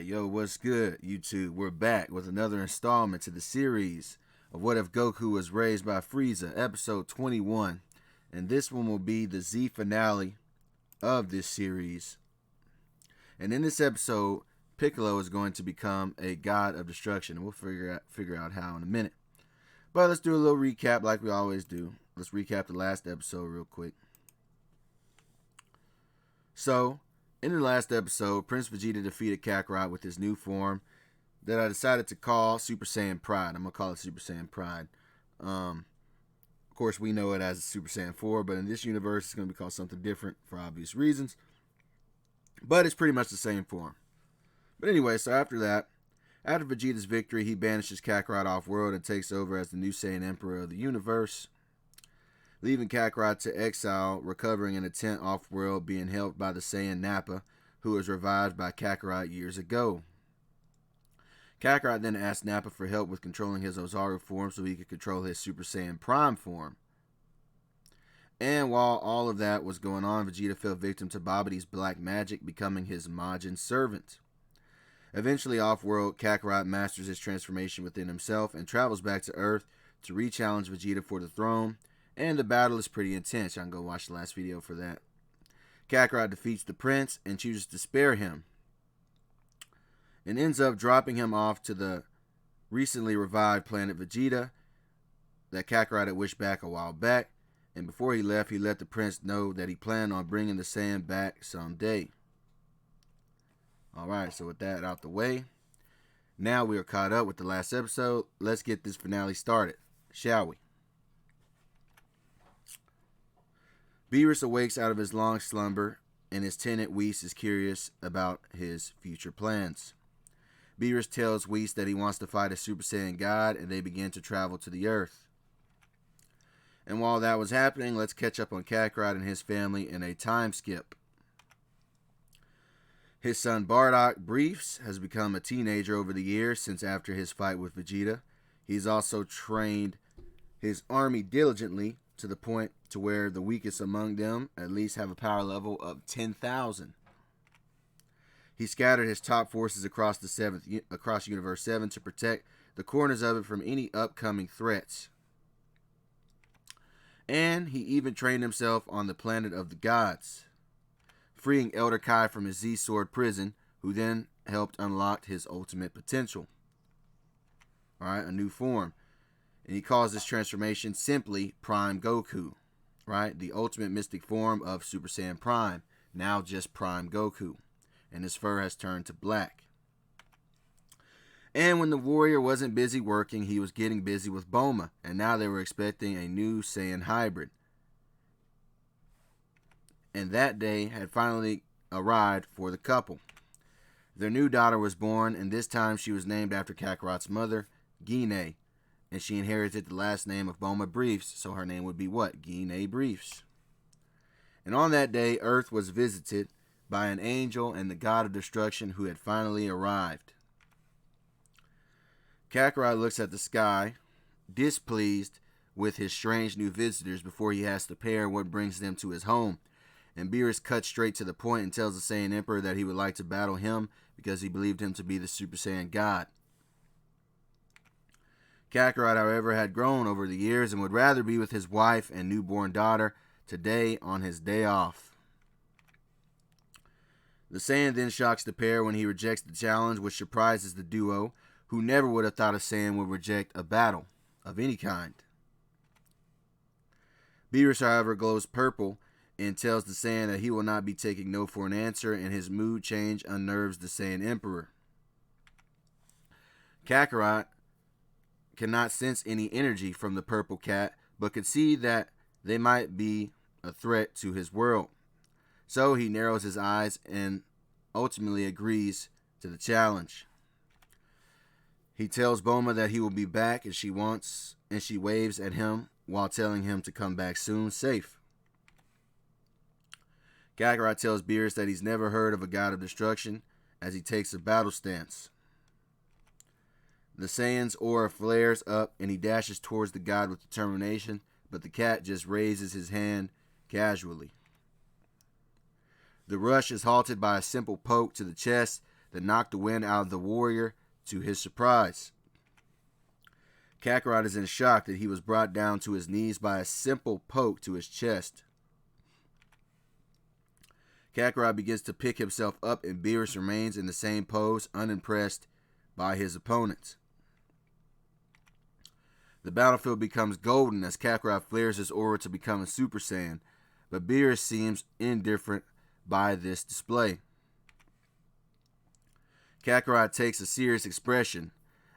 Alright, yo, what's good, YouTube? We're back with another installment to the series of What If Goku Was Raised by Frieza, episode 21. And this one will be the Z finale of this series. And in this episode, Piccolo is going to become a god of destruction. And we'll figure out how in a minute. But let's do a little recap like we always do. Let's recap the last episode real quick. So, in the last episode, Prince Vegeta defeated Kakarot with his new form that I decided to call Super Saiyan Pride. I'm going to call it Super Saiyan Pride. Of course, we know it as Super Saiyan 4, but in this universe, it's going to be called something different for obvious reasons. But it's pretty much the same form. But anyway, so after that, after Vegeta's victory, he banishes Kakarot off-world and takes over as the new Saiyan Emperor of the universe, leaving Kakarot to exile, recovering in a tent off-world, being helped by the Saiyan Nappa, who was revived by Kakarot years ago. Kakarot then asked Nappa for help with controlling his Ozaru form so he could control his Super Saiyan Prime form. And while all of that was going on, Vegeta fell victim to Babidi's black magic, becoming his Majin servant. Eventually off-world, Kakarot masters his transformation within himself and travels back to Earth to re-challenge Vegeta for the throne. And the battle is pretty intense. Y'all can go watch the last video for that. Kakarot defeats the prince and chooses to spare him, and ends up dropping him off to the recently revived planet Vegeta that Kakarot had wished back a while back. And before he left, he let the prince know that he planned on bringing the Saiyan back someday. Alright, so with that out the way, now we are caught up with the last episode. Let's get this finale started, shall we? Beerus awakes out of his long slumber, and his tenant Whis is curious about his future plans. Beerus tells Whis that he wants to fight a Super Saiyan God, and they begin to travel to the Earth. And while that was happening, let's catch up on Kakarot and his family in a time skip. His son Bardock Briefs has become a teenager over the years since after his fight with Vegeta. He's also trained his army diligently to the point to where the weakest among them at least have a power level of 10,000. He scattered his top forces across Universe 7 to protect the corners of it from any upcoming threats. And he even trained himself on the planet of the gods, freeing Elder Kai from his Z-Sword prison, who then helped unlock his ultimate potential. Alright, a new form. And he calls this transformation simply Prime Goku. Right? The ultimate mystic form of Super Saiyan Prime. Now just Prime Goku. And his fur has turned to black. And when the warrior wasn't busy working, he was getting busy with Bulma. And now they were expecting a new Saiyan hybrid. And that day had finally arrived for the couple. Their new daughter was born, and this time she was named after Kakarot's mother, Gine. And she inherited the last name of Bulma Briefs, so her name would be what? Gine Briefs. And on that day, Earth was visited by an angel and the god of destruction who had finally arrived. Kakarot looks at the sky, displeased with his strange new visitors before he has to pair what brings them to his home. And Beerus cuts straight to the point and tells the Saiyan Emperor that he would like to battle him because he believed him to be the Super Saiyan God. Kakarot, however, had grown over the years and would rather be with his wife and newborn daughter today on his day off. The Saiyan then shocks the pair when he rejects the challenge, which surprises the duo, who never would have thought a Saiyan would reject a battle of any kind. Beerus, however, glows purple and tells the Saiyan that he will not be taking no for an answer, and his mood change unnerves the Saiyan Emperor. Kakarot cannot sense any energy from the purple cat, but could see that they might be a threat to his world. So he narrows his eyes and ultimately agrees to the challenge. He tells Bulma that he will be back, and she waves at him while telling him to come back soon, safe. Kakarot tells Beerus that he's never heard of a god of destruction as he takes a battle stance. The Saiyan's aura flares up and he dashes towards the god with determination, but the cat just raises his hand casually. The rush is halted by a simple poke to the chest that knocked the wind out of the warrior to his surprise. Kakarot is in shock that he was brought down to his knees by a simple poke to his chest. Kakarot begins to pick himself up, and Beerus remains in the same pose, unimpressed by his opponent. The battlefield becomes golden as Kakarot flares his aura to become a Super Saiyan, but Beerus seems indifferent by this display. Kakarot takes a serious expression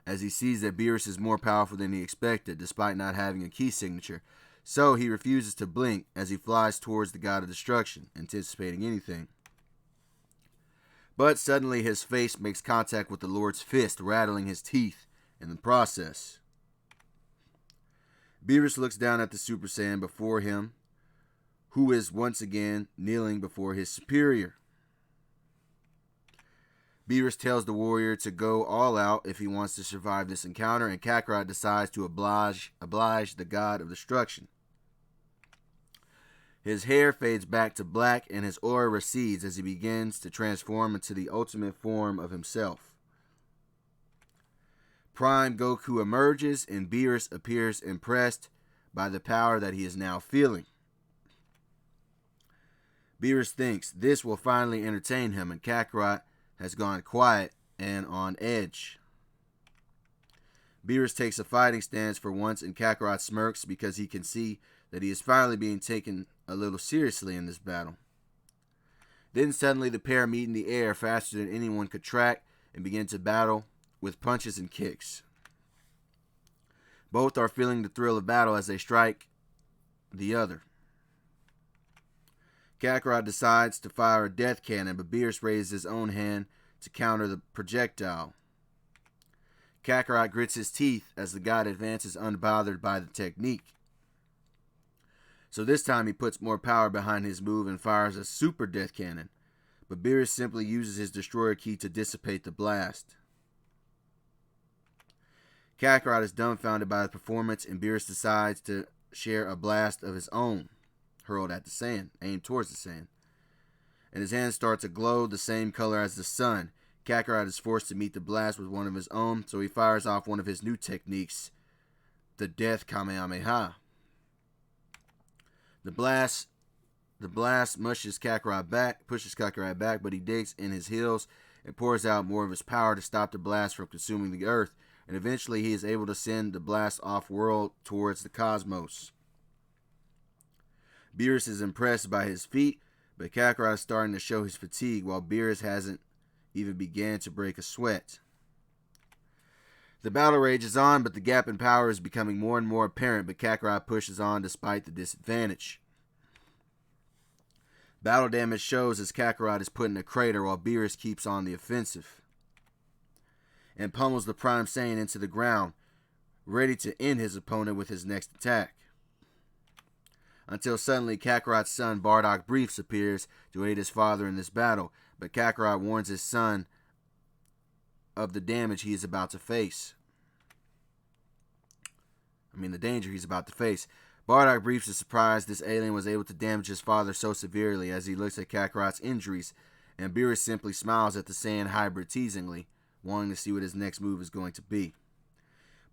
as he sees that Beerus is more powerful than he expected, despite not having a key signature. So he refuses to blink as he flies towards the God of Destruction, anticipating anything. But suddenly his face makes contact with the Lord's fist, rattling his teeth in the process. Beerus looks down at the Super Saiyan before him, who is once again kneeling before his superior. Beerus tells the warrior to go all out if he wants to survive this encounter, and Kakarot decides to oblige the God of Destruction. His hair fades back to black, and his aura recedes as he begins to transform into the ultimate form of himself. Prime Goku emerges, and Beerus appears impressed by the power that he is now feeling. Beerus thinks this will finally entertain him, and Kakarot has gone quiet and on edge. Beerus takes a fighting stance for once, and Kakarot smirks because he can see that he is finally being taken a little seriously in this battle. Then suddenly the pair meet in the air faster than anyone could track and begin to battle with punches and kicks. Both are feeling the thrill of battle as they strike the other. Kakarot decides to fire a death cannon, but Beerus raises his own hand to counter the projectile. Kakarot grits his teeth as the god advances unbothered by the technique. So this time he puts more power behind his move and fires a super death cannon, but Beerus simply uses his destroyer key to dissipate the blast. Kakarot is dumbfounded by the performance, and Beerus decides to share a blast of his own, hurled at the Saiyan, aimed towards the Saiyan. And his hand starts to glow the same color as the sun. Kakarot is forced to meet the blast with one of his own, so he fires off one of his new techniques, the Death Kamehameha. The blast pushes Kakarot back, but he digs in his heels and pours out more of his power to stop the blast from consuming the earth, and eventually he is able to send the blast off-world towards the cosmos. Beerus is impressed by his feat, but Kakarot is starting to show his fatigue, while Beerus hasn't even began to break a sweat. The battle rages on, but the gap in power is becoming more and more apparent, but Kakarot pushes on despite the disadvantage. Battle damage shows as Kakarot is put in a crater while Beerus keeps on the offensive and pummels the Prime Saiyan into the ground, ready to end his opponent with his next attack. Until suddenly Kakarot's son Bardock Briefs appears to aid his father in this battle, but Kakarot warns his son of the damage he is about to face. The danger he's about to face. Bardock Briefs is surprised this alien was able to damage his father so severely as he looks at Kakarot's injuries, and Beerus simply smiles at the Saiyan hybrid teasingly, wanting to see what his next move is going to be.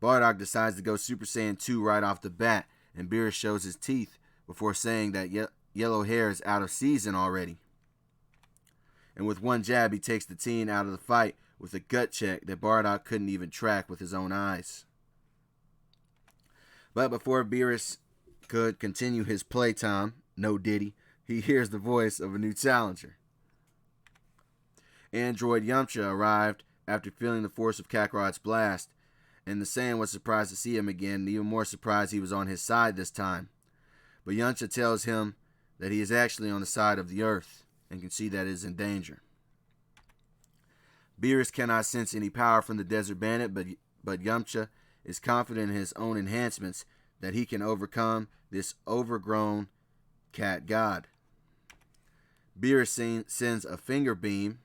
Bardock decides to go Super Saiyan 2 right off the bat, and Beerus shows his teeth before saying that yellow hair is out of season already. And with one jab, he takes the teen out of the fight with a gut check that Bardock couldn't even track with his own eyes. But before Beerus could continue his playtime, no diddy, he hears the voice of a new challenger. Android Yamcha arrived after feeling the force of Kakarot's blast, and the Saiyan was surprised to see him again, and even more surprised he was on his side this time. But Yamcha tells him that he is actually on the side of the Earth, and can see that it is in danger. Beerus cannot sense any power from the Desert Bandit, but Yamcha is confident in his own enhancements that he can overcome this overgrown cat god. Beerus sends a finger beam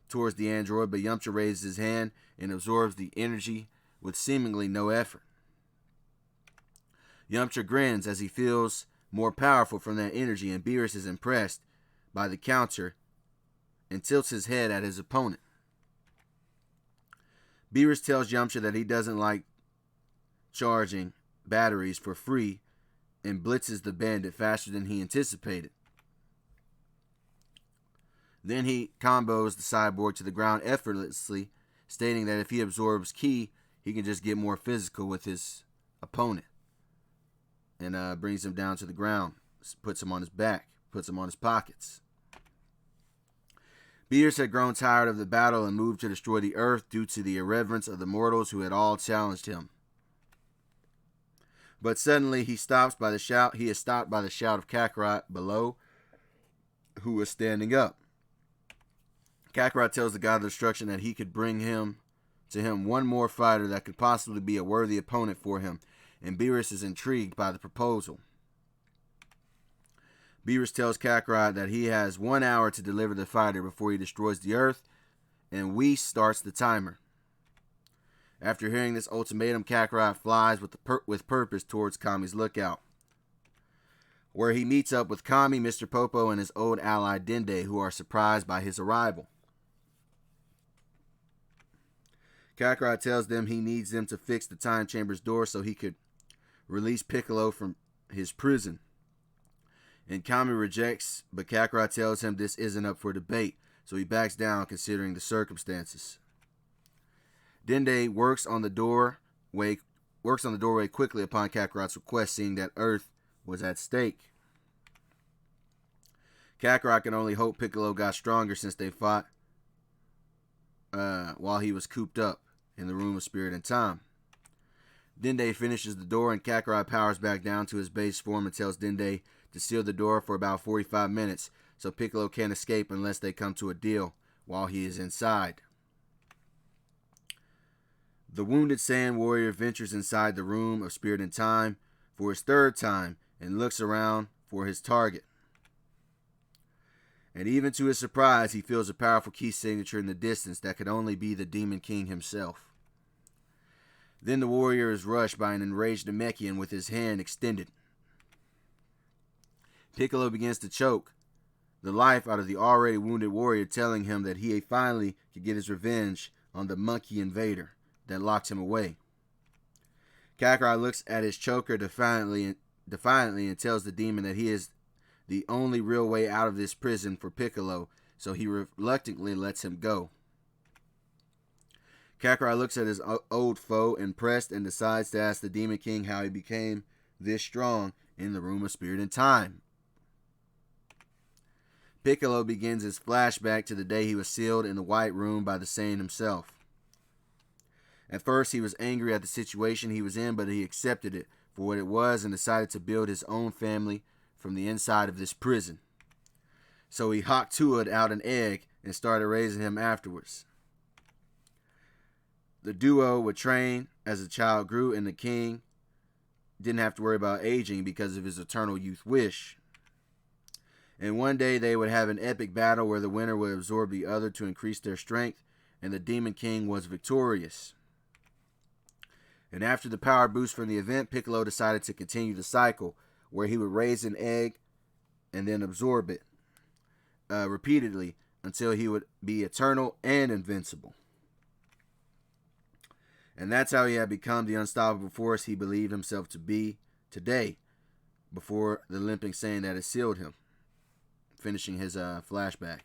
towards the android, but Yamcha raises his hand and absorbs the energy with seemingly no effort. Yamcha grins as he feels more powerful from that energy, and Beerus is impressed by the counter and tilts his head at his opponent. Beerus tells Yamcha that he doesn't like charging batteries for free and blitzes the bandit faster than he anticipated. Then he combos the cyborg to the ground effortlessly, stating that if he absorbs ki, he can just get more physical with his opponent. And brings him down to the ground, puts him on his back, puts him on his pockets. Beerus had grown tired of the battle and moved to destroy the earth due to the irreverence of the mortals who had all challenged him. But suddenly he is stopped by the shout of Kakarot below, who was standing up. Kakarot tells the God of Destruction that he could bring to him one more fighter that could possibly be a worthy opponent for him, and Beerus is intrigued by the proposal. Beerus tells Kakarot that he has 1 hour to deliver the fighter before he destroys the earth, and Whis starts the timer. After hearing this ultimatum, Kakarot flies with purpose towards Kami's lookout, where he meets up with Kami, Mr. Popo, and his old ally Dende, who are surprised by his arrival. Kakarot tells them he needs them to fix the time chamber's door so he could release Piccolo from his prison. And Kami rejects, but Kakarot tells him this isn't up for debate, so he backs down considering the circumstances. Dende works on the doorway quickly upon Kakarot's request, seeing that Earth was at stake. Kakarot can only hope Piccolo got stronger since they fought while he was cooped up in the Room of Spirit and Time. Dende finishes the door and Kakarot powers back down to his base form and tells Dende to seal the door for about 45 minutes so Piccolo can't escape unless they come to a deal while he is inside. The wounded Saiyan warrior ventures inside the Room of Spirit and Time for his third time and looks around for his target. And even to his surprise, he feels a powerful key signature in the distance that could only be the Demon King himself. Then the warrior is rushed by an enraged Namekian with his hand extended. Piccolo begins to choke the life out of the already wounded warrior, telling him that he finally could get his revenge on the monkey invader that locked him away. Kakarot looks at his choker defiantly and tells the demon that he is the only real way out of this prison for Piccolo, so he reluctantly lets him go. Kakarot looks at his old foe, impressed, and decides to ask the Demon King how he became this strong in the Room of Spirit and Time. Piccolo begins his flashback to the day he was sealed in the White Room by the Saiyan himself. At first, he was angry at the situation he was in, but he accepted it for what it was and decided to build his own family from the inside of this prison. So he Hawk-Tua'd out an egg and started raising him afterwards. The duo would train as the child grew, and the king didn't have to worry about aging because of his eternal youth wish. And one day they would have an epic battle where the winner would absorb the other to increase their strength, and the Demon King was victorious. And after the power boost from the event, Piccolo decided to continue the cycle, where he would raise an egg and then absorb it repeatedly until he would be eternal and invincible. And that's how he had become the unstoppable force he believed himself to be today, before the limping Saiyan that had sealed him. Finishing his flashback.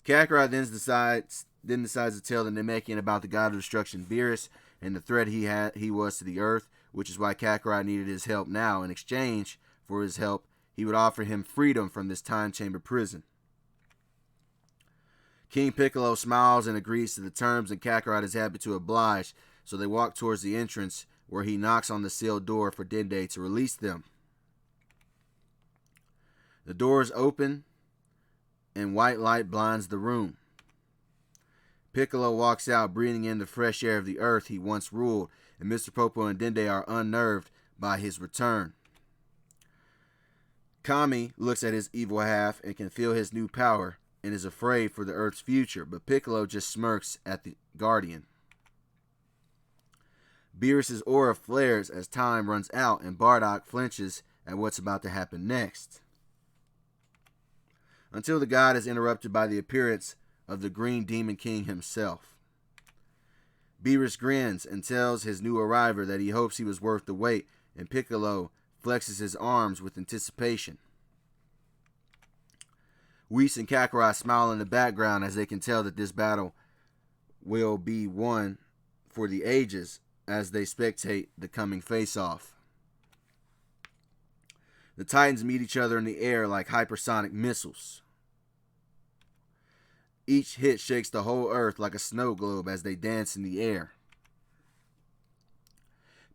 Kakarot then decides to tell the Namekian about the God of Destruction, Beerus, and the threat he was to the earth, which is why Kakarot needed his help now. In exchange for his help, he would offer him freedom from this time chamber prison. King Piccolo smiles and agrees to the terms, and Kakarot is happy to oblige, so they walk towards the entrance, where he knocks on the sealed door for Dende to release them. The doors open, and white light blinds the room. Piccolo walks out, breathing in the fresh air of the earth he once ruled, and Mr. Popo and Dende are unnerved by his return. Kami looks at his evil half and can feel his new power and is afraid for the Earth's future, but Piccolo just smirks at the Guardian. Beerus' aura flares as time runs out, and Bardock flinches at what's about to happen next. until the god is interrupted by the appearance of the Green Demon King himself. Beerus grins and tells his new arriver that he hopes he was worth the wait, and Piccolo flexes his arms with anticipation. Whis and Kakarot smile in the background as they can tell that this battle will be one for the ages as they spectate the coming face-off. The Titans meet each other in the air like hypersonic missiles. Each hit shakes the whole earth like a snow globe as they dance in the air.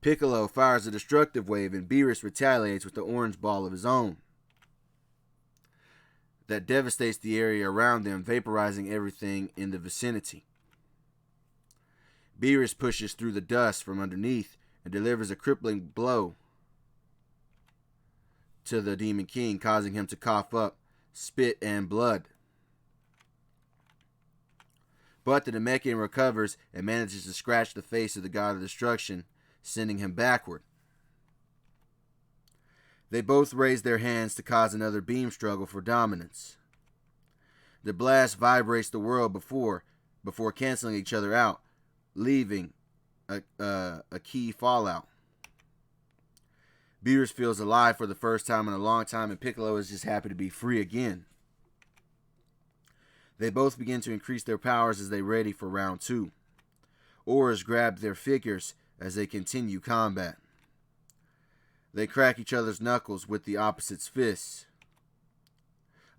Piccolo fires a destructive wave and Beerus retaliates with the orange ball of his own that devastates the area around them, vaporizing everything in the vicinity. Beerus pushes through the dust from underneath and delivers a crippling blow to the Demon King, causing him to cough up spit and blood. But the Namekian recovers and manages to scratch the face of the God of Destruction, sending him backward. They both raise their hands to cause another beam struggle for dominance. The blast vibrates the world before canceling each other out, leaving a key fallout. Beerus feels alive for the first time in a long time, and Piccolo is just happy to be free again. They both begin to increase their powers as they ready for round 2. Auras grab their figures as they continue combat. They crack each other's knuckles with the opposite's fists,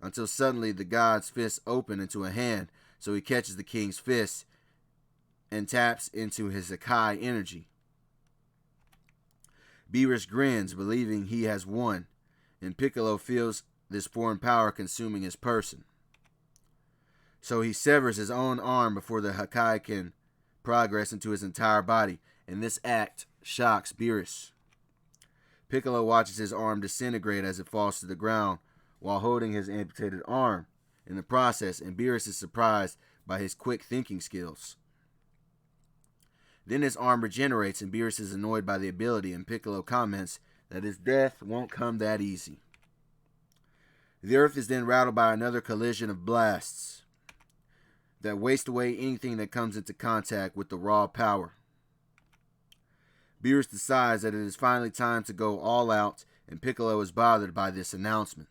until suddenly the god's fists open into a hand, so he catches the king's fist and taps into his Akai energy. Beerus grins, believing he has won, and Piccolo feels this foreign power consuming his person. So he severs his own arm before the Akai can progress into his entire body, and this act shocks Beerus. Piccolo watches his arm disintegrate as it falls to the ground while holding his amputated arm in the process, and Beerus is surprised by his quick thinking skills. Then his arm regenerates and Beerus is annoyed by the ability, and Piccolo comments that his death won't come that easy. The earth is then rattled by another collision of blasts that waste away anything that comes into contact with the raw power. Beerus decides that it is finally time to go all out, and Piccolo is bothered by this announcement.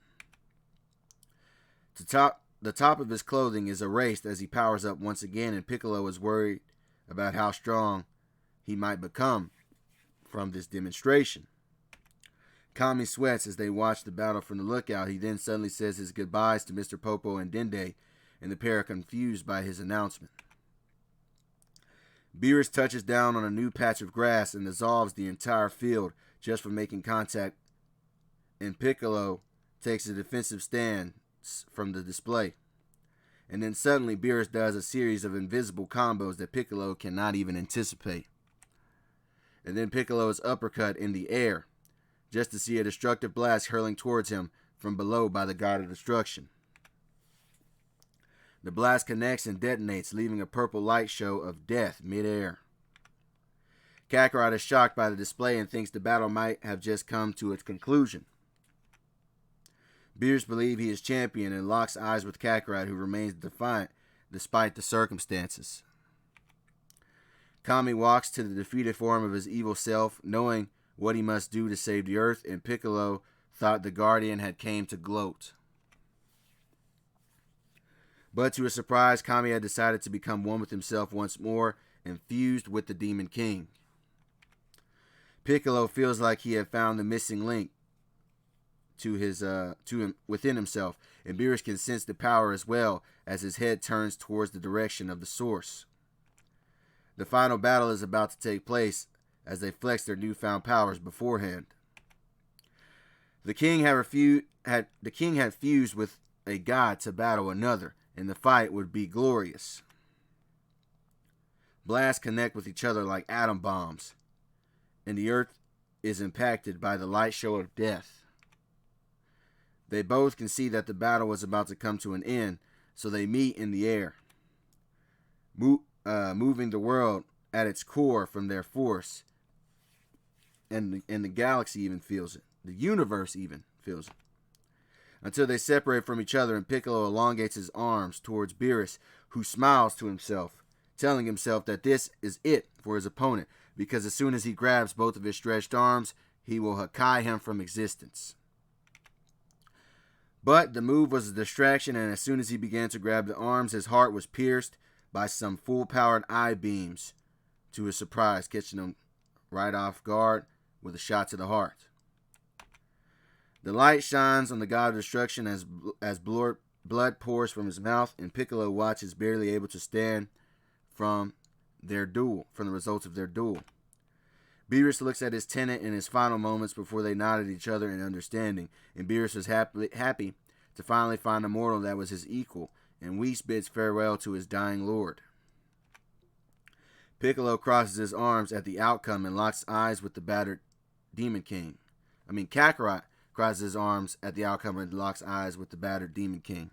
The top of his clothing is erased as he powers up once again, and Piccolo is worried about how strong he might become from this demonstration. Kami sweats as they watch the battle from the lookout. He then suddenly says his goodbyes to Mr. Popo and Dende, and the pair are confused by his announcement. Beerus touches down on a new patch of grass and dissolves the entire field just for making contact, and Piccolo takes a defensive stand from the display. And then suddenly Beerus does a series of invisible combos that Piccolo cannot even anticipate. And then Piccolo is uppercut in the air, just to see a destructive blast hurling towards him from below by the God of Destruction. The blast connects and detonates, leaving a purple light show of death mid-air. Kakarot is shocked by the display and thinks the battle might have just come to its conclusion. Beerus believes he is champion and locks eyes with Kakarot, who remains defiant despite the circumstances. Kami walks to the defeated form of his evil self, knowing what he must do to save the earth, and Piccolo thought the Guardian had came to gloat. But to his surprise, Kami had decided to become one with himself once more and fused with the Demon King. Piccolo feels like he had found the missing link to him within himself, and Beerus can sense the power as well as his head turns towards the direction of the source. The final battle is about to take place as they flex their newfound powers beforehand. The king had fused with a god to battle another, and the fight would be glorious. Blasts connect with each other like atom bombs, and the earth is impacted by the light show of death. They both can see that the battle was about to come to an end, so they meet in the air, moving the world at its core from their force, and the galaxy even feels it. The universe even feels it. until they separate from each other and Piccolo elongates his arms towards Beerus, who smiles to himself, telling himself that this is it for his opponent, because as soon as he grabs both of his stretched arms, he will Hakai him from existence. But the move was a distraction, and as soon as he began to grab the arms, his heart was pierced by some full-powered eye beams, to his surprise, catching him right off guard with a shot to the heart. The light shines on the god of destruction as blood pours from his mouth, and Piccolo watches, barely able to stand from the results of their duel. Beerus looks at his tenant in his final moments before they nod at each other in understanding, and Beerus was happy to finally find a mortal that was his equal, and Whis bids farewell to his dying lord. Piccolo crosses his arms at the outcome and locks eyes with the battered Demon King. Kakarot crosses his arms at the outcome and locks eyes with the battered Demon King.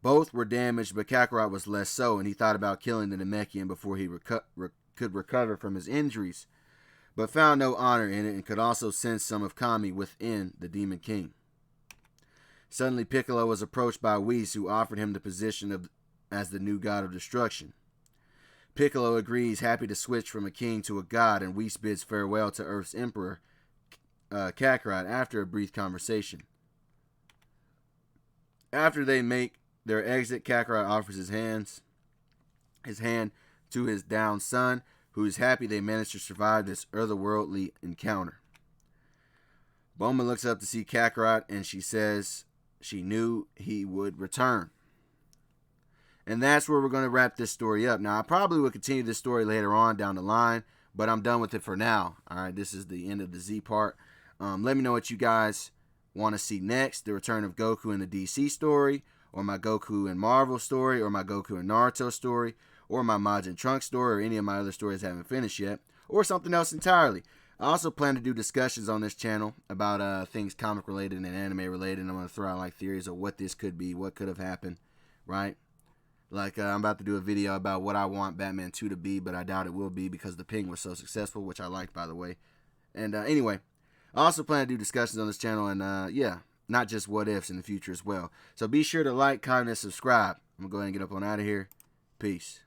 Both were damaged, but Kakarot was less so, and he thought about killing the Namekian before he could recover from his injuries, but found no honor in it and could also sense some of Kami within the Demon King. Suddenly, Piccolo was approached by Whis, who offered him the position as the new god of destruction. Piccolo agrees, happy to switch from a king to a god, and Whis bids farewell to Earth's emperor, Kakarot, after a brief conversation. After they make their exit, Kakarot offers his hand to his downed son, who is happy they managed to survive this otherworldly encounter. Bulma looks up to see Kakarot, and she says she knew he would return. And that's where we're going to wrap this story up. Now, I probably will continue this story later on down the line, but I'm done with it for now. All right, this is the end of the Z part. Let me know what you guys want to see next. The return of Goku in the DC story, or my Goku and Marvel story, or my Goku and Naruto story, or my Majin Trunks story, or any of my other stories I haven't finished yet, or something else entirely. I also plan to do discussions on this channel about things comic related and anime related. And I'm going to throw out like theories of what this could be, what could have happened, right? Like I'm about to do a video about what I want Batman 2 to be, but I doubt it will be because the Ping was so successful, which I liked, by the way. And anyway, I also plan to do discussions on this channel, and yeah, not just what ifs in the future as well. So be sure to like, comment, and subscribe. I'm going to go ahead and get up on out of here. Peace.